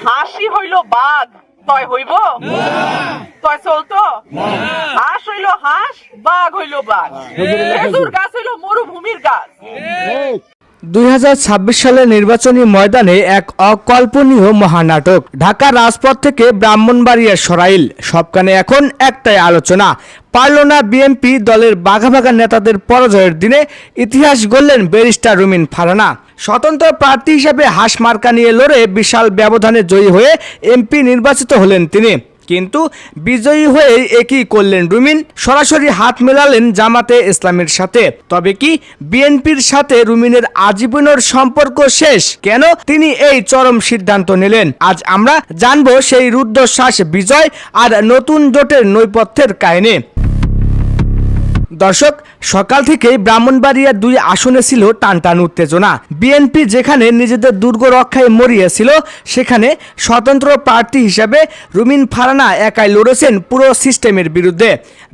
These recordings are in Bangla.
হাসি হইল বাঘ তয় হইব তয় চলতো হাঁস হইল হাঁস বাঘ হইল বাঘ খেজুর গাছ হইল মরুভূমির গাছ। 2026 সালের নির্বাচনী ময়দানে এক অকল্পনীয় মহানাটক। ঢাকা রাজপথ থেকে ব্রাহ্মণবাড়িয়া সরাইল সবখানে এখন একটাই আলোচনা, পারল না বিএনপি। দলের বাঘা বাঘা নেতাদের পরাজয়ের দিনে ইতিহাস গড়লেন ব্যারিস্টার রুমিন ফারহানা। স্বতন্ত্র প্রার্থী হিসেবে হাঁস মার্কা নিয়ে লড়ে বিশাল ব্যবধানে জয়ী হয়ে এমপি নির্বাচিত হলেন তিনি। কিন্তু বিজয়ী হয়ে একই করলেন রুমিন, সরাসরি হাত মেলালেন জামাতে ইসলামের সাথে। তবে কি বিএনপির সাথে রুমিনের আজীবনের সম্পর্ক শেষ? কেন তিনি এই চরম সিদ্ধান্ত নিলেন? আজ আমরা জানবো সেই রুদ্ধশ্বাস বিজয় আর নতুন জোটের নৈপথ্যের কাহিনী। দর্শক, সকাল থেকেই ব্রাহ্মণবাড়িয়া 2 আসনে ছিল টানটান উত্তেজনা। বিএনপি যেখানে নিজেদের দুর্গ রক্ষায় মরিয়েছিল, সেখানে স্বতন্ত্র প্রার্থী হিসেবে রুমিন ফারহানা একাই লড়েছেন পুরো সিস্টেমের বিরুদ্ধে।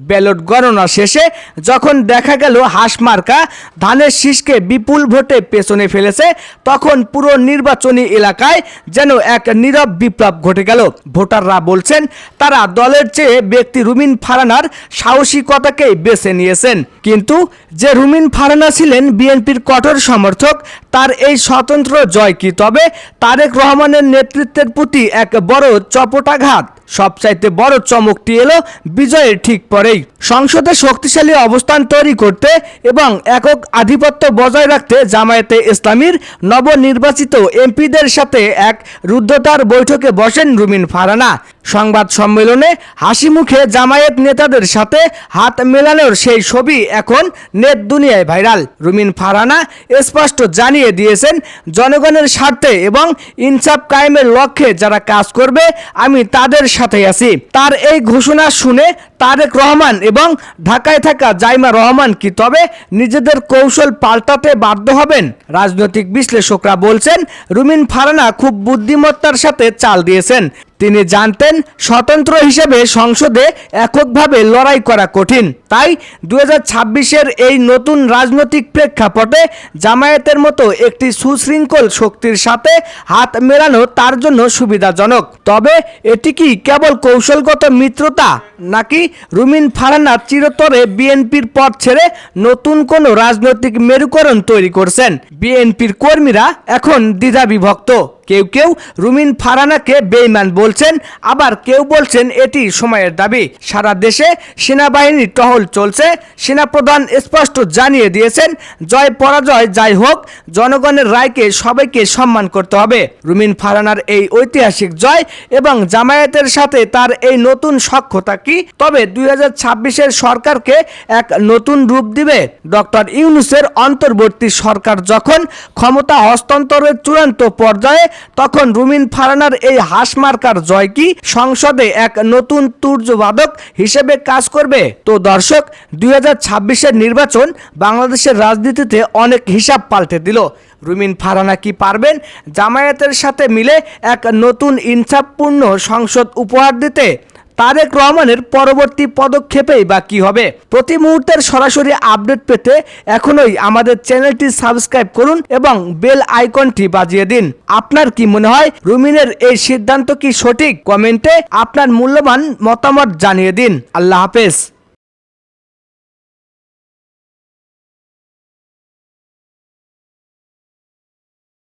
ব্যালট গণনা শেষে যখন দেখা গেল হাঁস মার্কা ধানের শীষকে বিপুল ভোটে পেছনে ফেলেছে, তখন পুরো নির্বাচনী এলাকায় যেন এক নীরব বিপ্লব ঘটে গেল। ভোটাররা বলছেন তারা দলের চেয়ে ব্যক্তি রুমিন ফারহানার সাহসিকতাকেই বেছে নিয়েছেন। কিন্তু যে রুমিন ফারহানা ছিলেন বিএনপির কঠোর সমর্থক, তার এই স্বতন্ত্র জয় কি তবে তারেক রহমানের নেতৃত্বের প্রতি এক বড় চপটাঘাত? সবচাইতে বড় চমকটি এলো বিজয়ের ঠিক পরেই। সংসদে শক্তিশালী অবস্থান তৈরি করতে এবং একক আধিপত্য বজায় রাখতে জামায়াতে ইসলামীর নবনির্বাচিত এমপিদের সাথে এক রুদ্ধতার বৈঠকে বসেন রুমিন ফারহানা। সংবাদ সম্মেলনে হাসি মুখে জামায়াত নেতাদের সাথে হাত মেলানোর সেই ছবি এখন নেট দুনিয়ায় ভাইরাল। রুমিন ফারহানা স্পষ্ট জানিয়ে দিয়েছেন, জনগণের স্বার্থে এবং ইনসাফ কায়েমের লক্ষ্যে যারা কাজ করবে আমি তাদের সাথে আছি। তার এই ঘোষণা শুনে তারেক রহমান এবং ঢাকায় থাকা জাইমা রহমান কি তবে নিজেদের কৌশল পাল্টাতে বাধ্য হবেন? রাজনৈতিক বিশ্লেষকরা বলছেন রুমিন ফারহানা খুব বুদ্ধিমত্তার সাথে চাল দিয়েছেন। তিনি জানতেন স্বতন্ত্র হিসেবে সংসদে এককভাবে লড়াই করা কঠিন, তাই 2026-এর এই নতুন রাজনৈতিক প্রেক্ষাপটে জামায়াতের মতো একটি সুশৃঙ্খল শক্তির সাথে হাত মেলানো তার জন্য সুবিধাজনক। তবে এটি কি কেবল কৌশলগত মিত্রতা, নাকি রুমিন ফারহানা চিরতরে বিএনপির পথ ছেড়ে নতুন কোনো রাজনৈতিক মেরুকরণ তৈরি করছেন? বিএনপির কর্মীরা এখন দ্বিধাবিভক্ত। কেউ কেউ রুমিন ফারহানাকে বেঈমান বলছেন, আবার কেউ বলছেন এটি সময়ের দাবি। সারা দেশে সেনাবাহিনীর টহল চলছে। সেনাপ্রধান স্পষ্ট জানিয়ে দিয়েছেন, জয় পরাজয় যাই হোক, জনগণের রায়কে সবাইকে সম্মান করতে হবে। রুমিন ফারহানার এই ঐতিহাসিক জয় এবং জামায়াতের সাথে তার এই নতুন সখ্যতা কি তবে 2026-এর সরকারকে এক নতুন রূপ দিবে? ডক্টর ইউনূসের অন্তর্বর্তী সরকার যখন ক্ষমতা হস্তান্তরের চূড়ান্ত পর্যায়ে, তখন রুমিন ফারহানার এই হাঁস মার্কার জয় কি সংসদে এক নতুন তুর্যবাদক হিসেবে কাজ করবে? তো দর্শক, 2026-এর নির্বাচন বাংলাদেশের রাজনীতিতে অনেক হিসাব পাল্টে দিল। রুমিন ফারহানা কি পারবেন জামায়াতের সাথে মিলে এক নতুন ইনসাফপূর্ণ সংসদ উপহার দিতে? তারেক রহমানের পরবর্তী পদক্ষেপেই বা কি হবে? প্রতি মুহূর্তের সরাসরি আপডেট পেতে এখনই আমাদের চ্যানেলটি সাবস্ক্রাইব করুন এবং বেল আইকনটি বাজিয়ে দিন। আপনার কি মনে হয় রুমিনের এই সিদ্ধান্ত কি সঠিক? কমেন্টে আপনার মূল্যবান মতামত জানিয়ে দিন। আল্লাহ হাফেজ।